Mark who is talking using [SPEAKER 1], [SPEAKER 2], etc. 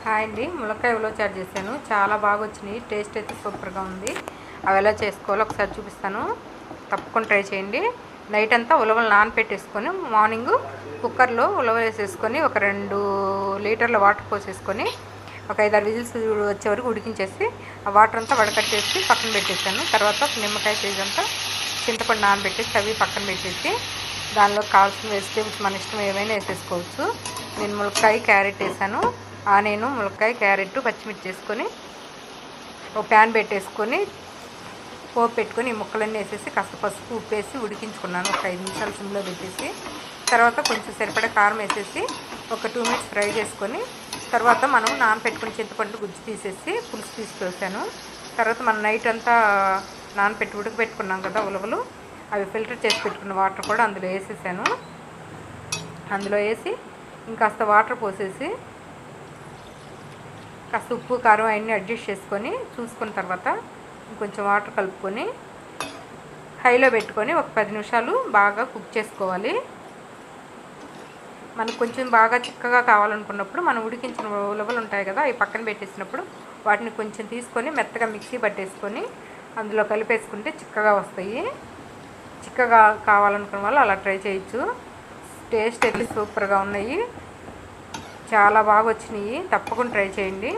[SPEAKER 1] Hi అండి, ములక్కాయ ఉలవ చారు చేశాను. చాలా బాగా వచ్చినాయి. టేస్ట్ అయితే సూపర్గా ఉంది. అవి ఎలా చేసుకోవాలో ఒకసారి చూపిస్తాను. తప్పకుండా ట్రై చేయండి. నైట్ అంతా ఉలవలు నానపెట్టేసుకొని మార్నింగ్ కుక్కర్లో ఉలవలు వేసేసుకొని ఒక 2 లీటర్ల వాటర్ పోసేసుకొని ఒక 5-6 విజిల్స్ వచ్చే వరకు ఉడికించేసి ఆ వాటర్ అంతా వడకట్టేసి పక్కన పెట్టేసాను. తర్వాత ఒక నిమ్మకాయ సైజ్ అంతా చింతపండు నానబెట్టేసి అవి పక్కన పెట్టేసి దానిలో కావాల్సిన వెజిటేబుల్స్ మన ఇష్టం ఏమైనా వేసేసుకోవచ్చు. నేను ములక్కాయ, క్యారెట్ వేసాను. ఆనియన్, ములక్కాయ, క్యారెట్, పచ్చిమిర్చి వేసుకొని ఒక ప్యాన్ పెట్టేసుకొని పోపు పెట్టుకొని ఈ ముక్కలన్నీ వేసేసి కాస్త పసుపు, ఉప్పు వేసి ఉడికించుకున్నాను. ఒక 5 నిమిషాలు సిమ్లో పెట్టేసి తర్వాత కొంచెం సరిపడా కారం వేసేసి ఒక 2 మినిట్స్ ఫ్రై చేసుకొని తర్వాత మనం నానపెట్టుకుని చింతపండు గుజ్జు తీసేసి పులుసు తీసుకొచ్చాను. తర్వాత మనం నైట్ అంతా నానపెట్టి ఉడకబెట్టుకున్నాం కదా ఉలవలు, అవి ఫిల్టర్ చేసి పెట్టుకున్న వాటర్ కూడా అందులో వేసేసాను. అందులో వేసి ఇంకాస్త వాటర్ పోసేసి కాస్త ఉప్పు, కారం అవన్నీ అడ్జస్ట్ చేసుకొని చూసుకున్న తర్వాత ఇంకొంచెం వాటర్ కలుపుకొని హైలో పెట్టుకొని ఒక 10 నిమిషాలు బాగా కుక్ చేసుకోవాలి. మనకు కొంచెం బాగా చిక్కగా కావాలనుకున్నప్పుడు మనం ఉడికించిన ఉలవలు ఉంటాయి కదా, అవి పక్కన పెట్టేసినప్పుడు వాటిని కొంచెం తీసుకొని మెత్తగా మిక్సీ పట్టేసుకొని అందులో కలిపేసుకుంటే చిక్కగా వస్తాయి. చిక్కగా కావాలనుకున్న వాళ్ళు అలా ట్రై చేయొచ్చు. టేస్ట్ అయితే సూపర్గా ఉన్నాయి. చాలా బాగా వచ్చినాయి. తప్పకుండా ట్రై చేయండి.